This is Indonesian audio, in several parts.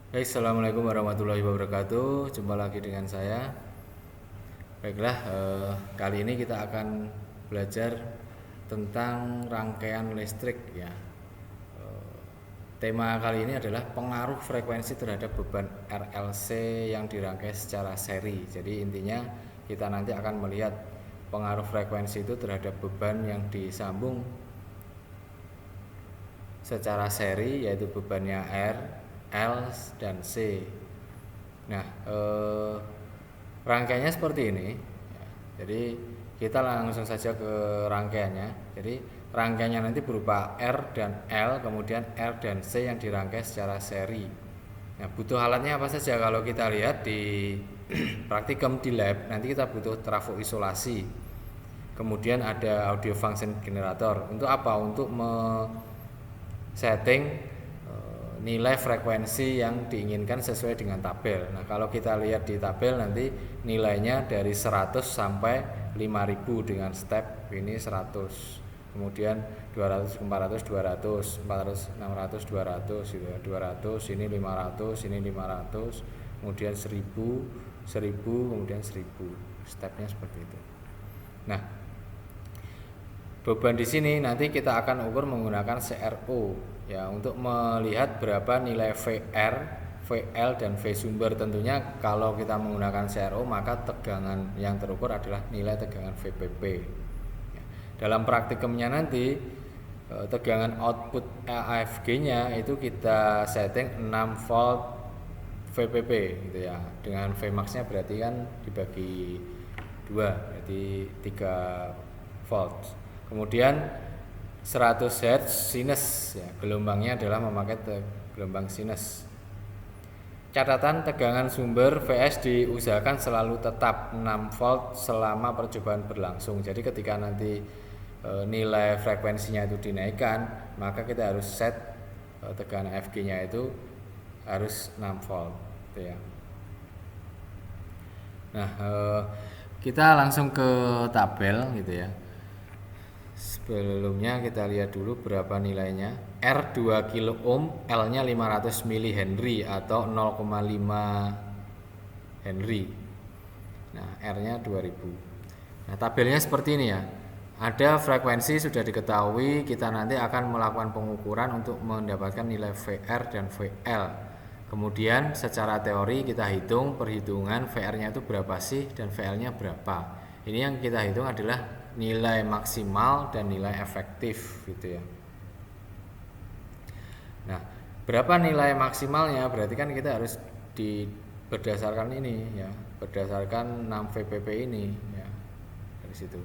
Baik, assalamualaikum warahmatullahi wabarakatuh. Jumpa lagi dengan saya. Baiklah, kali ini kita akan belajar tentang rangkaian listrik ya. Tema kali ini adalah pengaruh frekuensi terhadap beban RLC yang dirangkai secara seri. Jadi intinya kita nanti akan melihat pengaruh frekuensi itu terhadap beban yang disambung secara seri, yaitu bebannya R, L, dan C. Nah, rangkaiannya seperti ini. Jadi kita langsung saja ke rangkaiannya. Jadi rangkaiannya nanti berupa R dan L, kemudian R dan C yang dirangkai secara seri. Nah, butuh alatnya apa saja? Kalau kita lihat di praktikum di lab, nanti kita butuh trafo isolasi. Kemudian ada audio function generator. Untuk apa? Untuk setting nilai frekuensi yang diinginkan sesuai dengan tabel. Nah, kalau kita lihat di tabel nanti nilainya dari 100 sampai 5000 dengan step ini 100. Kemudian 200 400 200, 400 600 200 gitu ya. 200 ini 500, ini 500, kemudian 1000, 1000, kemudian 1000. Stepnya seperti itu. Nah, beban di sini nanti kita akan ukur menggunakan CRO ya, untuk melihat berapa nilai VR, VL, dan V sumber. Tentunya kalau kita menggunakan CRO maka tegangan yang terukur adalah nilai tegangan VPP ya. Dalam praktikumnya nanti tegangan output AFG-nya itu kita setting 6 volt VPP gitu ya. Dengan Vmax-nya berarti kan dibagi 2, berarti 3 volt. Kemudian 100 Hz sinus ya, gelombangnya adalah memakai gelombang sinus. Catatan tegangan sumber VS diusahakan selalu tetap 6 volt selama percobaan berlangsung. Jadi ketika nanti nilai frekuensinya itu dinaikkan, maka kita harus set tegangan FG-nya itu harus 6 volt gitu ya. Nah, kita langsung ke tabel gitu ya. Sebelumnya kita lihat dulu berapa nilainya. R 2 kilo ohm, L-nya 500 mili Henry atau 0,5 Henry. Nah, R-nya 2000. Nah, tabelnya seperti ini ya. Ada frekuensi sudah diketahui, kita nanti akan melakukan pengukuran untuk mendapatkan nilai VR dan VL. Kemudian secara teori kita hitung perhitungan VR-nya itu berapa sih dan VL-nya berapa. Ini yang kita hitung adalah nilai maksimal dan nilai efektif gitu ya. Nah, berapa nilai maksimalnya? Berarti kan kita harus berdasarkan ini ya, berdasarkan 6 VPP ini ya, dari situ.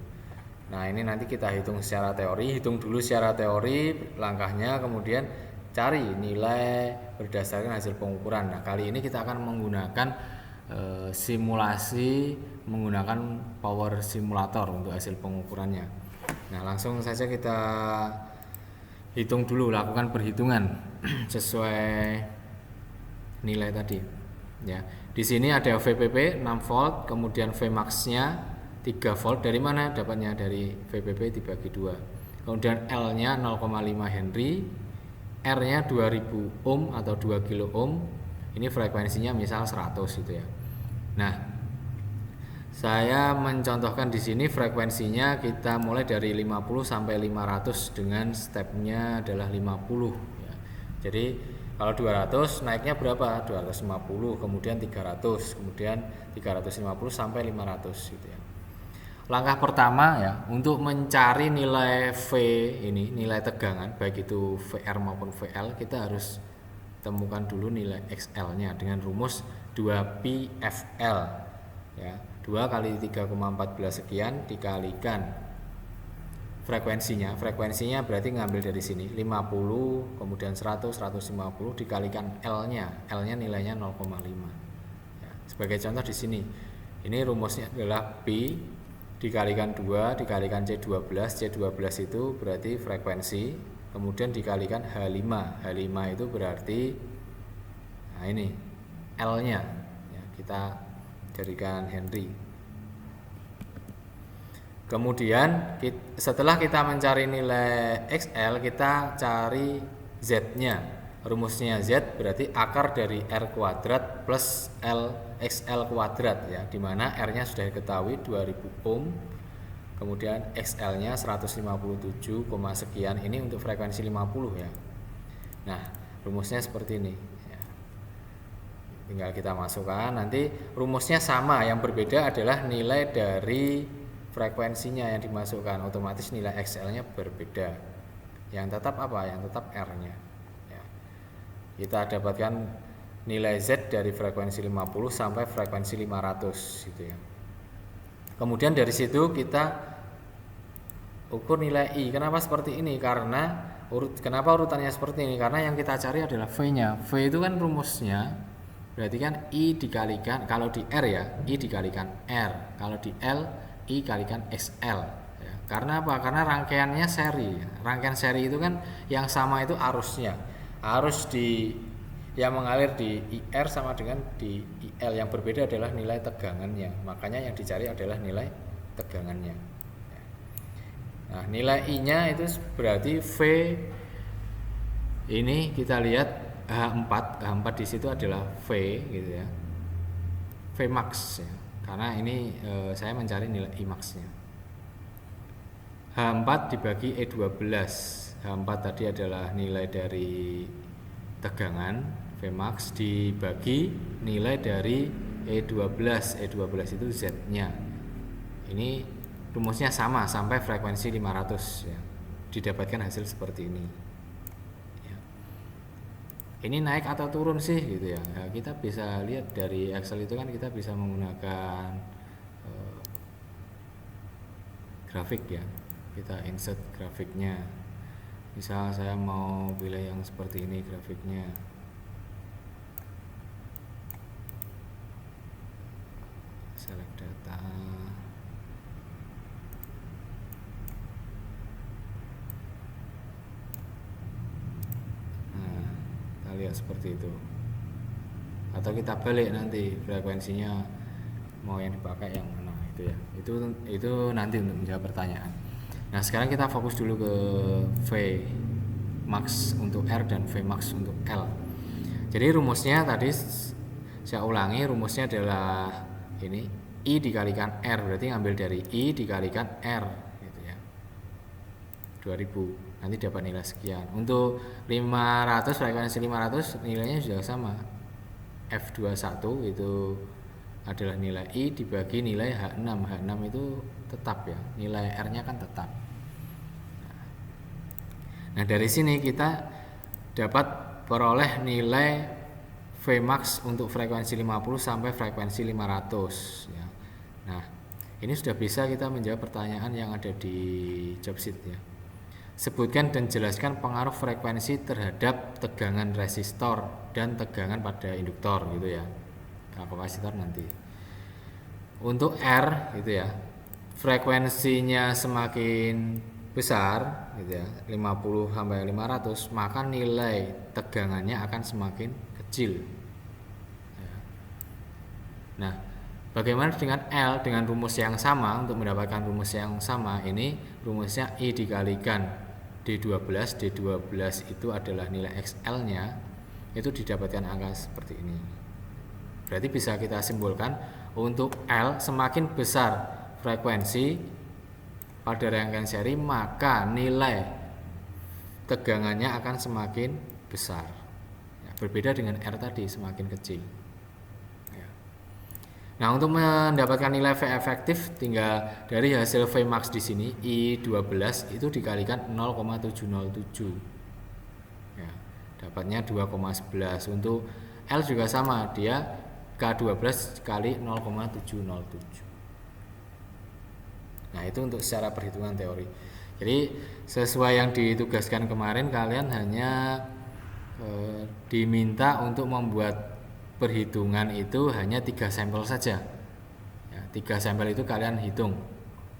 Nah, ini nanti kita hitung secara teori, hitung dulu secara teori langkahnya, kemudian cari nilai berdasarkan hasil pengukuran. Nah, kali ini kita akan menggunakan simulasi menggunakan power simulator untuk hasil pengukurannya. Nah, langsung saja kita hitung dulu, lakukan perhitungan sesuai nilai tadi. Ya, di sini ada VPP 6 volt, kemudian Vmax-nya 3 volt. Dari mana dapatnya? Dari VPP dibagi 2. Kemudian L-nya 0,5 Henry, R-nya 2000 ohm atau 2 kilo ohm. Ini frekuensinya misal 100 gitu ya. Nah, saya mencontohkan di sini frekuensinya kita mulai dari 50 sampai 500 dengan stepnya adalah 50 ya. Jadi kalau 200 naiknya berapa? 250, kemudian 300, kemudian 350 sampai 500 gitu ya. Langkah pertama ya, untuk mencari nilai V ini, nilai tegangan baik itu VR maupun VL, kita harus temukan dulu nilai XL-nya dengan rumus 2πfL ya. 2 kali 3,14 sekian dikalikan frekuensinya berarti ngambil dari sini 50, kemudian 100, 150 dikalikan L-nya nilainya 0,5 ya. Sebagai contoh di sini ini rumusnya adalah P dikalikan 2 dikalikan C12 itu berarti frekuensi, kemudian dikalikan H5 itu berarti, nah ini L-nya ya, kita jadikan Henry. Kemudian setelah kita mencari nilai XL, kita cari Z-nya. rumusnya Z berarti akar dari R kuadrat plus XL kuadrat ya, dimana R nya sudah diketahui 2000 ohm, kemudian XL nya 157, sekian, ini untuk frekuensi 50 ya. Nah rumusnya seperti ini ya. Tinggal kita masukkan, nanti rumusnya sama, yang berbeda adalah nilai dari frekuensinya yang dimasukkan, otomatis nilai XL nya berbeda. Yang tetap apa? Yang tetap R nya ya. Kita dapatkan nilai Z dari frekuensi 50 sampai frekuensi 500 gitu ya. Kemudian dari situ kita ukur nilai I. Kenapa seperti ini? Karena kenapa urutannya seperti ini? Karena yang kita cari adalah V-nya. V itu kan rumusnya berarti kan I dikalikan, kalau di R ya, I dikalikan R. Kalau di L, I kalikan XL ya. Karena apa? Karena rangkaiannya seri. Rangkaian seri itu kan yang sama itu arusnya. Arus yang mengalir di IR sama dengan di IL, yang berbeda adalah nilai tegangannya. Makanya yang dicari adalah nilai tegangannya. Nah, nilai I-nya itu berarti V ini kita lihat H4 di situ adalah V gitu ya. V max ya. Karena ini saya mencari nilai I max-nya. H4 dibagi E12. H4 tadi adalah nilai dari tegangan, V max dibagi nilai dari E12. E12 itu Z-nya. Ini rumusnya sama sampai frekuensi 500 ya. Didapatkan hasil seperti ini. Ya. Ini naik atau turun sih gitu ya. Nah, kita bisa lihat dari Excel itu kan kita bisa menggunakan grafik ya. Kita insert grafiknya. Misal saya mau pilih yang seperti ini grafiknya. Select data. Lihat seperti itu, atau kita balik nanti frekuensinya mau yang dipakai yang mana itu ya, itu nanti untuk menjawab pertanyaan. Nah sekarang kita fokus dulu ke V max untuk R dan V max untuk L. Jadi rumusnya tadi saya ulangi, rumusnya adalah ini I dikalikan R, berarti ngambil dari I dikalikan R gitu ya, 2000, nanti dapat nilai sekian. Untuk 500, frekuensi 500 nilainya sudah sama, F21 itu adalah nilai I dibagi nilai H6. H6 itu tetap ya, nilai R nya kan tetap. Nah dari sini kita dapat peroleh nilai V max untuk frekuensi 50 sampai frekuensi 500 ya. Nah ini sudah bisa kita menjawab pertanyaan yang ada di job sheet ya. Sebutkan dan jelaskan pengaruh frekuensi terhadap tegangan resistor dan tegangan pada induktor gitu ya. Kapasitor nanti. Untuk R gitu ya, frekuensinya semakin besar gitu ya, 50 sampai 500, maka nilai tegangannya akan semakin kecil. Ya. Nah, bagaimana dengan L dengan rumus yang sama? Untuk mendapatkan rumus yang sama ini rumusnya I dikalikan D12 itu adalah nilai XL nya, itu didapatkan angka seperti ini. Berarti bisa kita simpulkan untuk L semakin besar frekuensi pada rangkaian seri, maka nilai tegangannya akan semakin besar ya, berbeda dengan R tadi semakin kecil. Nah, untuk mendapatkan nilai V efektif tinggal dari hasil V max di sini I12 itu dikalikan 0,707. Ya, dapatnya 2,11. Untuk L juga sama, dia K12 kali 0,707. Nah, itu untuk secara perhitungan teori. Jadi, sesuai yang ditugaskan kemarin, kalian hanya diminta untuk membuat perhitungan itu hanya 3 sampel saja ya, 3 sampel itu kalian hitung,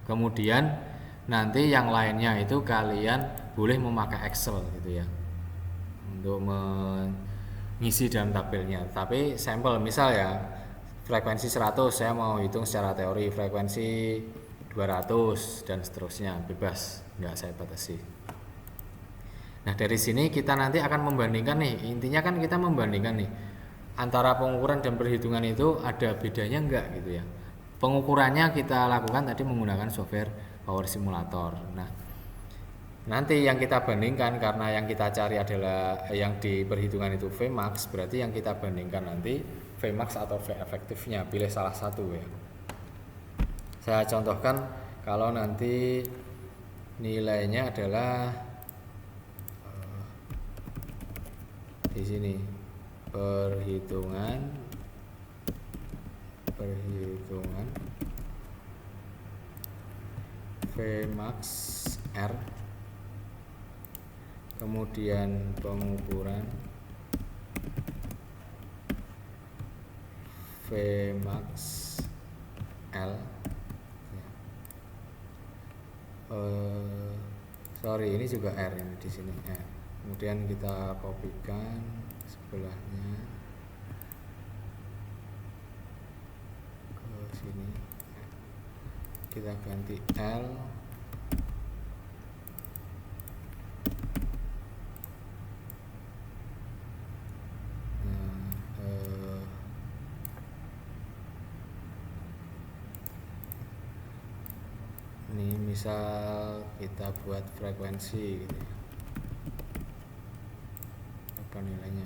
kemudian nanti yang lainnya itu kalian boleh memakai Excel gitu ya untuk mengisi dalam tabelnya. Tapi sampel misal ya frekuensi 100 saya mau hitung secara teori, frekuensi 200 dan seterusnya, bebas, nggak saya batasi. Nah, dari sini kita nanti akan membandingkan nih, intinya kan kita membandingkan nih antara pengukuran dan perhitungan itu ada bedanya enggak gitu ya. Pengukurannya kita lakukan tadi menggunakan software Power Simulator. Nah, nanti yang kita bandingkan karena yang kita cari adalah yang di perhitungan itu Vmax, berarti yang kita bandingkan nanti Vmax atau V efektifnya, pilih salah satu ya. Saya contohkan kalau nanti nilainya adalah di sini perhitungan Vmax R, kemudian pengukuran Vmax L. Sorry, ini juga R, ini di sini R. Kemudian kita kopikan sebelahnya ke sini, kita ganti L. Ini misal kita buat frekuensi gitu ya. Apa nilainya?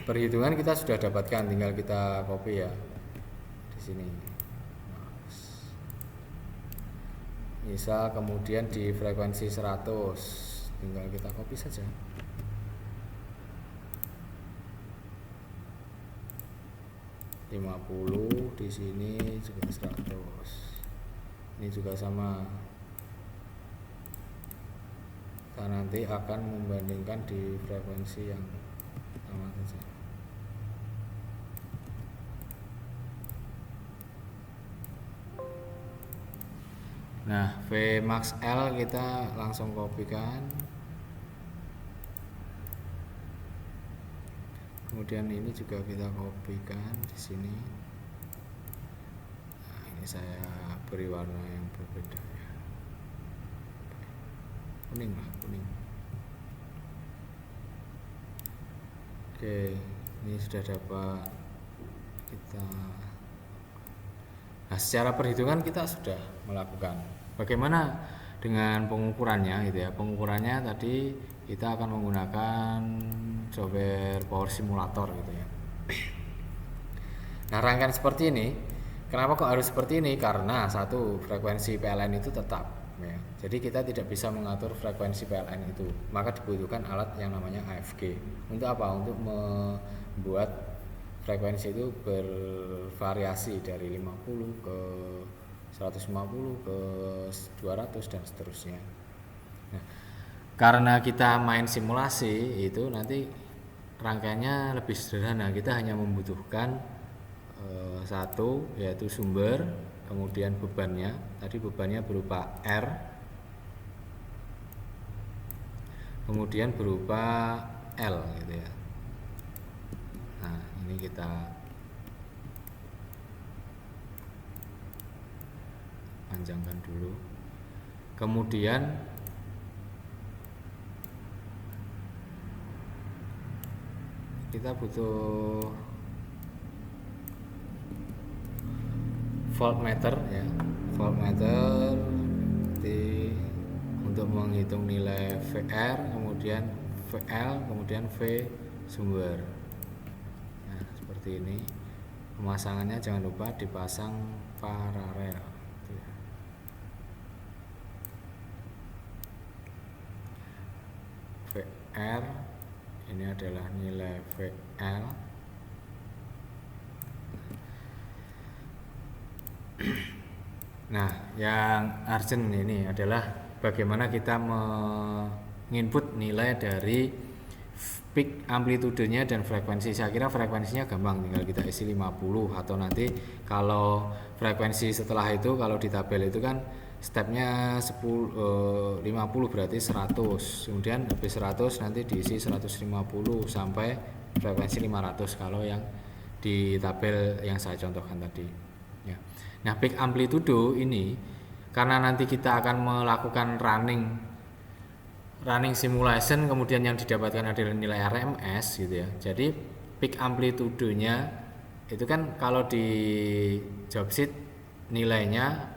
Perhitungan kita sudah dapatkan, tinggal kita copy ya di sini. Misal kemudian di frekuensi 100, tinggal kita copy saja. Di sini juga 100. Ini juga sama. Kita nanti akan membandingkan di frekuensi yang sama saja. Nah, Vmax L kita langsung kopikan. Kemudian ini juga kita kopikan di sini. Nah, ini saya beri warna yang berbeda ya. Kuning lah, kuning. Oke, ini sudah dapat kita. Nah, secara perhitungan kita sudah melakukan. Bagaimana dengan pengukurannya gitu ya? Pengukurannya tadi kita akan menggunakan software Power Simulator gitu ya. Nah, rangkaian seperti ini, kenapa kok harus seperti ini? Karena satu, frekuensi PLN itu tetap ya. Jadi kita tidak bisa mengatur frekuensi PLN itu. Maka dibutuhkan alat yang namanya AFG. Untuk apa? Untuk membuat frekuensi itu bervariasi dari 50 ke 150 ke 200 dan seterusnya. Nah, karena kita main simulasi itu nanti rangkaiannya lebih sederhana. Kita hanya membutuhkan satu, yaitu sumber, kemudian bebannya. Tadi bebannya berupa R, kemudian berupa L gitu ya. Nah, ini kita panjangkan dulu. Kemudian kita butuh voltmeter ya. Voltmeter untuk menghitung nilai VR, kemudian VL, kemudian V sumber. Nah, seperti ini. Pemasangannya jangan lupa dipasang paralel. VR ini adalah nilai VL. Nah, yang urgent ini adalah bagaimana kita menginput nilai dari peak amplitudenya dan frekuensi. Saya kira frekuensinya gampang, tinggal kita isi 50, atau nanti kalau frekuensi setelah itu kalau di tabel itu kan stepnya 50 berarti 100, kemudian habis 100 nanti diisi 150 sampai frekuensi 500 kalau yang di tabel yang saya contohkan tadi ya. Nah, peak amplitudo ini karena nanti kita akan melakukan running simulation, kemudian yang didapatkan adalah nilai RMS gitu ya. Jadi peak amplitudenya itu kan kalau di job sheet nilainya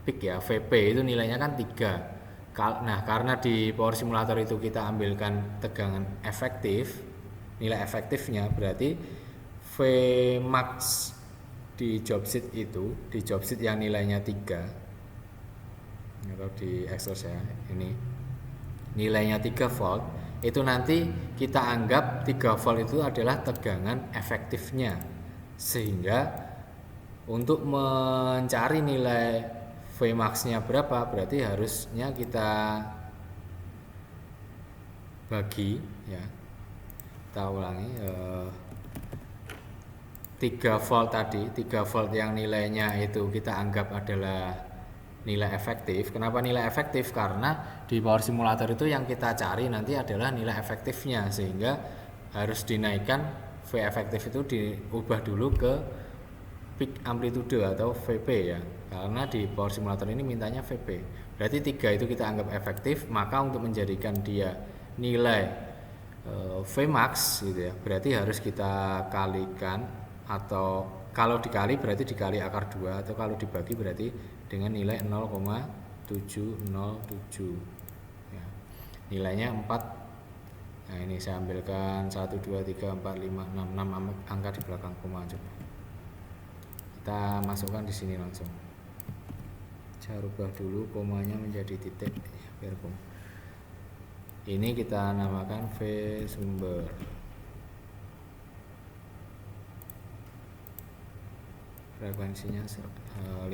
peak ya, VP itu nilainya kan 3. Nah, karena di Power Simulator itu kita ambilkan tegangan efektif, nilai efektifnya berarti Vmax di job sheet itu, di job sheet yang nilainya 3, atau di Excel ya, ini nilainya 3 volt, itu nanti kita anggap 3 volt itu adalah tegangan efektifnya, sehingga untuk mencari nilai Vmax nya berapa berarti harusnya kita bagi ya, kita ulangi 3 volt tadi, 3 volt yang nilainya itu kita anggap adalah nilai efektif. Kenapa nilai efektif? Karena di Power Simulator itu yang kita cari nanti adalah nilai efektifnya, sehingga harus dinaikkan V efektif itu diubah dulu ke peak amplitude atau VP ya, karena di Power Simulator ini mintanya VP. Berarti 3 itu kita anggap efektif, maka untuk menjadikan dia nilai Vmax gitu ya, berarti harus kita kalikan, atau kalau dikali berarti dikali akar 2, atau kalau dibagi berarti dengan nilai 0,707 ya. Nilainya 4. Nah, ini saya ambilkan 1 2 3 4 5 6 angka di belakang koma coba. Kita masukkan di sini langsung. Saya rubah dulu komanya menjadi titik ya, biar koma. Ini kita namakan V sumber. Frekuensinya 50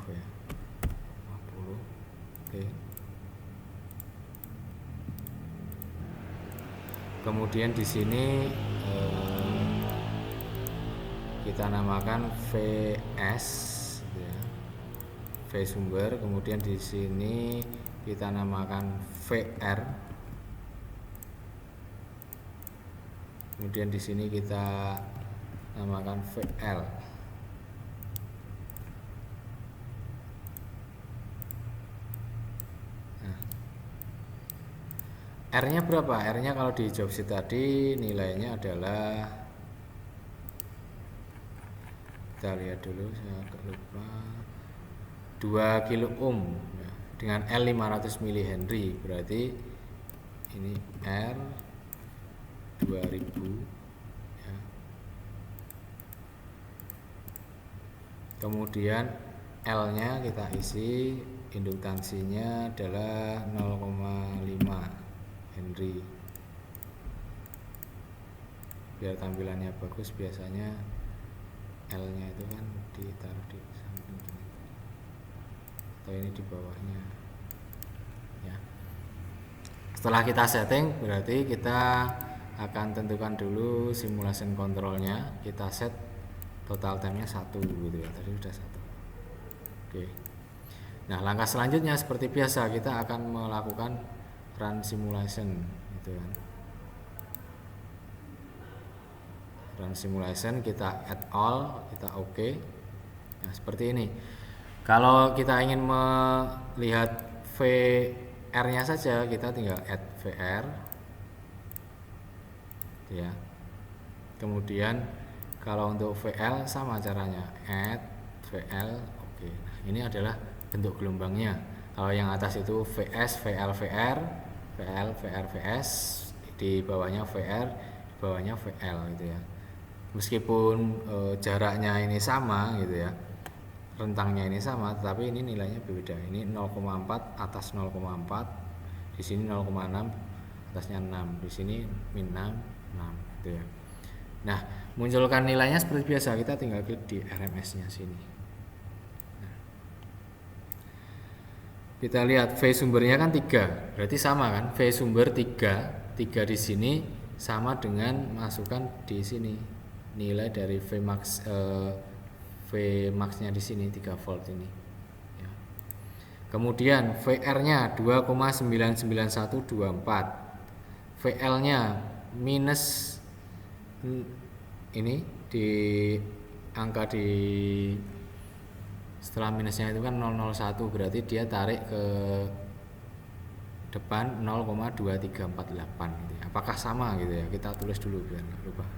ya. 50. Oke. Kemudian di sini kita namakan VS ya. V sumber, kemudian di sini kita namakan VR. Kemudian di sini kita namakan VL. R-nya berapa? R-nya kalau di job sheet tadi nilainya adalah, kita lihat dulu, saya agak lupa, 2 kilo ohm ya, dengan L 500 mH, berarti ini R 2000 ya. Kemudian L-nya kita isi, induktansinya adalah 0,5 Henry. Biar tampilannya bagus, biasanya L-nya itu kan ditaruh di samping gini, atau ini di bawahnya ya. Setelah kita setting, berarti kita akan tentukan dulu simulation controlnya. Kita set total time-nya 1 gitu ya, tadi sudah 1. Oke. Nah, langkah selanjutnya seperti biasa kita akan melakukan run simulation gitu kan. Run simulation, kita add all, kita oke. Nah, seperti ini. Kalau kita ingin melihat VR-nya saja, kita tinggal add VR ya. Kemudian kalau untuk VL sama caranya, add VL, oke. Nah, ini adalah bentuk gelombangnya. Kalau yang atas itu VS, VL, VR, VL, VR, VS, di bawahnya VR, di bawahnya VL gitu ya. Meskipun jaraknya ini sama gitu ya, rentangnya ini sama, tetapi ini nilainya berbeda. Ini 0,4 atas 0,4, di sini 0,6 atasnya 6, di sini min 6 gitu ya. Nah, munculkan nilainya seperti biasa, kita tinggal klik di RMS-nya sini. Nah, kita lihat V sumbernya kan 3, berarti sama kan? V sumber 3 di sini sama dengan masukkan di sini nilai dari Vmax Vmax-nya di sini 3 volt ini. Ya. Kemudian VR-nya 2,99124, VL-nya minus ini di angka di Setelah minusnya itu kan 001, berarti dia tarik ke depan 0,2348 gitu ya. Apakah sama gitu ya? Kita tulis dulu biar nggak lupa.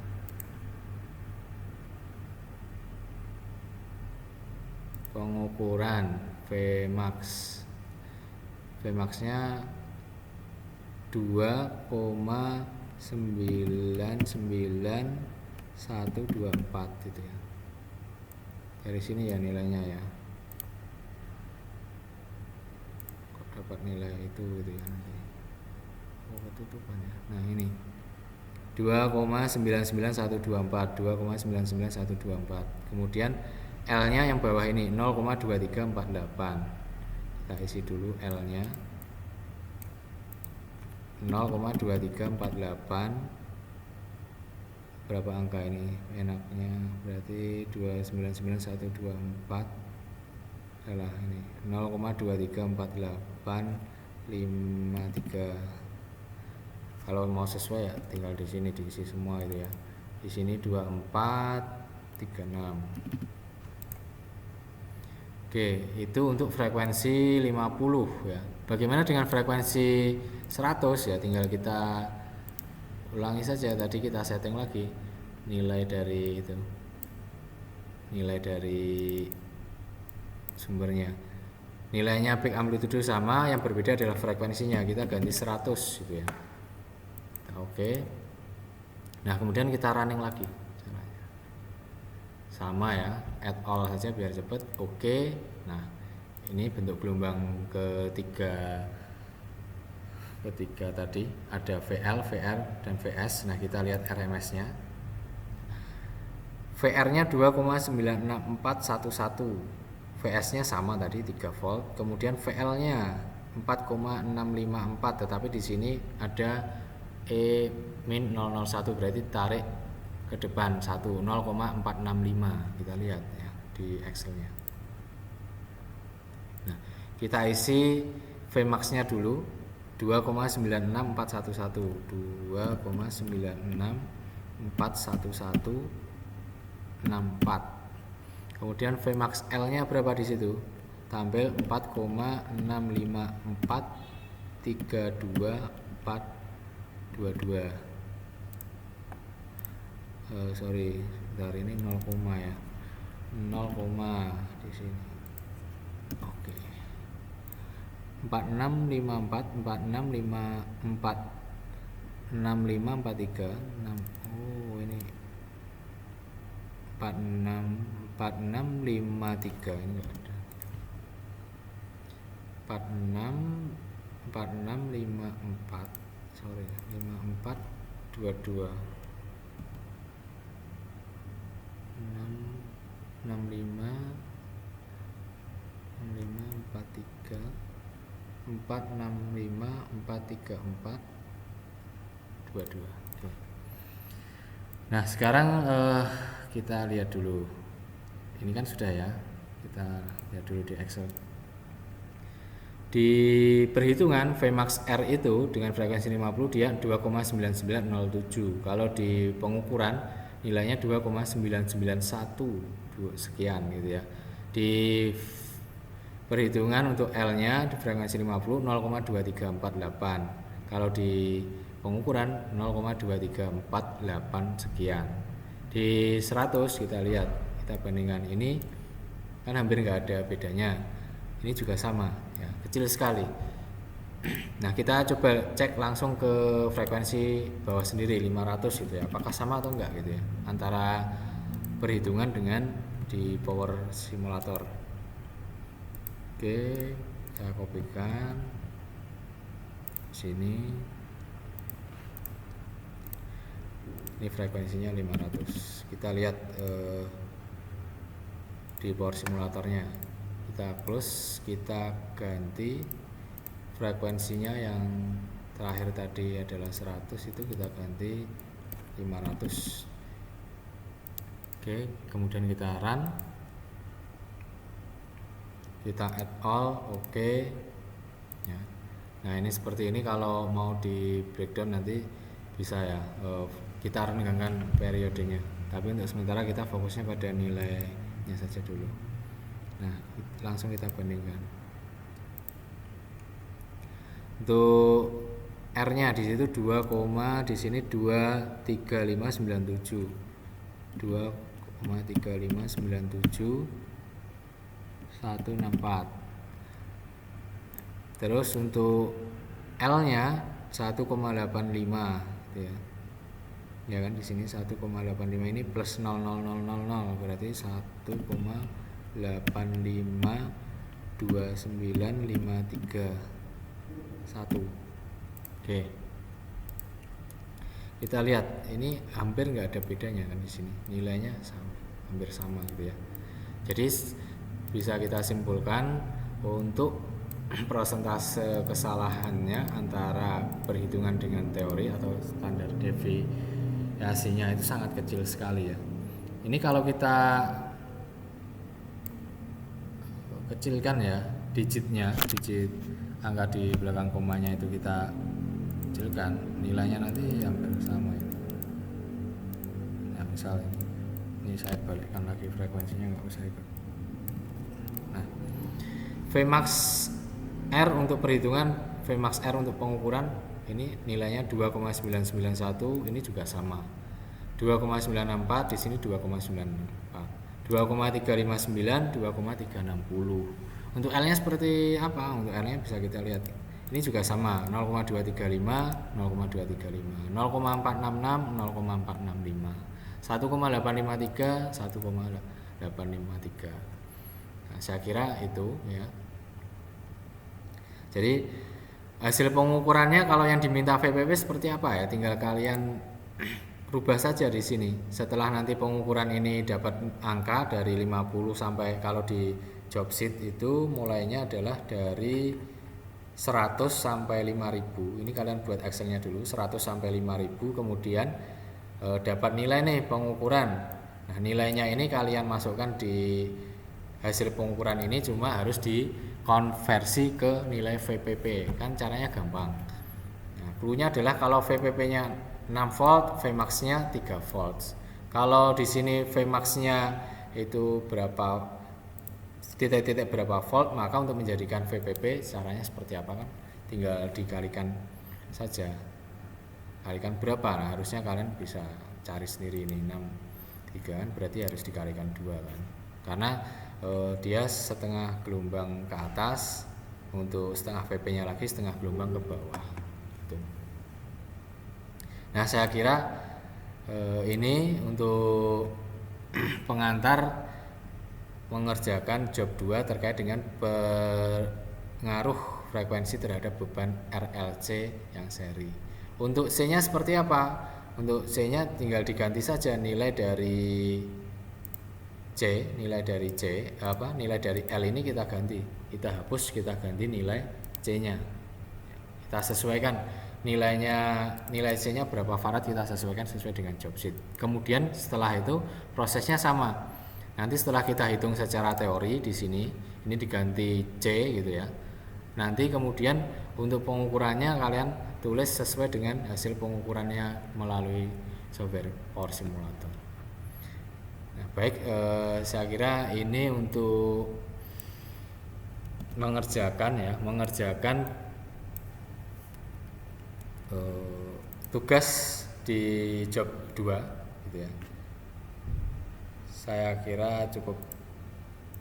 Pengukuran Vmax, Vmax-nya 2,99124 gitu ya. Dari sini ya nilainya ya. Kok dapat nilai itu gitu ya nanti. Oh, ketutupan ya. Nah, ini 2,99124, 2,99124. Kemudian L-nya yang bawah ini 0,2348. Kita isi dulu L-nya 0,2348. Berapa angka ini enaknya? Berarti 2,99124 adalah ini 0,234853. Kalau mau sesuai ya tinggal di sini diisi semua itu ya. Di sini 2436. Oke, itu untuk frekuensi 50 ya. Bagaimana dengan frekuensi 100 ya? Tinggal kita ulangi saja, tadi kita setting lagi nilai dari itu. Nilai dari sumbernya. Nilainya peak amplitude sama, yang berbeda adalah frekuensinya. Kita ganti 100 gitu ya. Oke. Nah, kemudian kita running lagi caranya. Sama ya, add all saja biar cepet. Oke. Nah, ini bentuk gelombang ketiga tadi ada VL, VR dan VS. Nah, kita lihat RMS-nya. VR-nya 2,96411. VS-nya sama tadi 3 volt. Kemudian VL-nya 4,654, tetapi di sini ada E-001, berarti tarik ke depan 1 0,465. Kita lihat ya di Excel-nya. Nah, kita isi Vmax-nya dulu 2,96411, 2,9641164. Kemudian Vmax L-nya berapa di situ? Tampil 4,65432. Sorry, dari ini 0, ya. 0, di sini. Oke. 4654 4654 6543 6. Oh, ini 4653 ini enggak ada. 4654, sorry, 5422 65 6543 46543422. Oke. Nah, sekarang kita lihat dulu. Ini kan sudah ya. Kita lihat dulu di Excel. Di perhitungan Vmax R itu dengan frekuensi 50 dia 2,9907. Kalau di pengukuran nilainya 2,991 sekian gitu ya. Di perhitungan untuk L-nya di frekuensi 50 0,2348. Kalau di pengukuran 0,2348 sekian. Di 100 kita lihat, kita bandingkan ini kan hampir nggak ada bedanya. Ini juga sama ya, kecil sekali. Nah, kita coba cek langsung ke frekuensi bawah sendiri 500 gitu ya. Apakah sama atau enggak gitu ya antara perhitungan dengan di power simulator. Oke, saya kopikan sini. Ini frekuensinya 500. Kita lihat di power simulatornya. Kita close, kita ganti frekuensinya yang terakhir tadi adalah 100, itu kita ganti 500. Oke, kemudian kita run, kita add all, oke ya. Nah, ini seperti ini. Kalau mau di breakdown nanti bisa ya, kita renggangkan periodenya, tapi untuk sementara kita fokusnya pada nilainya saja dulu. Nah, langsung kita bandingkan. Untuk R-nya di situ 2, di sini 2,3597. 2,3597 164. Terus untuk L-nya 1,85 gitu ya. Ya kan di sini 1,85 ini plus 0,0000 berarti 1,852953 Oke. Kita lihat ini hampir nggak ada bedanya kan di sini. Nilainya sama, hampir sama gitu ya. Jadi bisa kita simpulkan untuk persentase kesalahannya antara perhitungan dengan teori atau standar deviasinya itu sangat kecil sekali ya. Ini kalau kita kecilkan ya digitnya, digit angka di belakang komanya itu kita kecilkan, nilainya nanti hampir sama ini. Nah misal ini saya balikkan lagi frekuensinya nggak usah ikut. Nah Vmax R untuk perhitungan, Vmax R untuk pengukuran ini nilainya 2,991, ini juga sama 2,94, di sini 2,94, 2,359, 2,360. Untuk L nya seperti apa? Untuk L nya bisa kita lihat, ini juga sama 0,235, 0,235, 0,466, 0,465, 1,853, 1,853. Nah, saya kira itu ya. Jadi hasil pengukurannya kalau yang diminta VPP seperti apa ya, tinggal kalian rubah saja di sini. Setelah nanti pengukuran ini dapat angka dari 50 sampai, kalau di job sheet itu mulainya adalah dari 100 sampai 5000. Ini kalian buat Excelnya dulu 100 sampai 5000, kemudian dapat nilai nih pengukuran. Nah nilainya ini kalian masukkan di hasil pengukuran ini, cuma harus dikonversi ke nilai VPP, kan caranya gampang. Nah, cluenya adalah kalau VPP-nya 6 volt, Vmax-nya 3 volt. Kalau di sini Vmax-nya itu berapa titik-titik berapa volt, maka untuk menjadikan VPP caranya seperti apa kan? Tinggal dikalikan saja. Kalikan berapa? Nah, harusnya kalian bisa cari sendiri ini 63 kan, berarti harus dikalikan 2 kan. Karena dia setengah gelombang ke atas, untuk setengah VP-nya lagi setengah gelombang ke bawah. Gitu. Nah saya kira ini untuk pengantar mengerjakan job 2 terkait dengan pengaruh frekuensi terhadap beban RLC yang seri. Untuk C-nya seperti apa? Untuk C-nya tinggal diganti saja nilai dari nilai dari L ini kita ganti, kita hapus, kita ganti nilai C-nya, kita sesuaikan nilai C-nya berapa farad, kita sesuaikan sesuai dengan job sheet. Kemudian setelah itu prosesnya sama. Nanti setelah kita hitung secara teori di sini, ini diganti C gitu ya. Nanti kemudian untuk pengukurannya kalian tulis sesuai dengan hasil pengukurannya melalui software Power Simulator. Nah, baik, saya kira ini untuk mengerjakan tugas di job 2 gitu ya. Saya kira cukup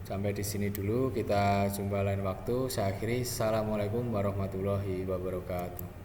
sampai di sini dulu, kita jumpa lain waktu. Saya akhiri, assalamualaikum warahmatullahi wabarakatuh.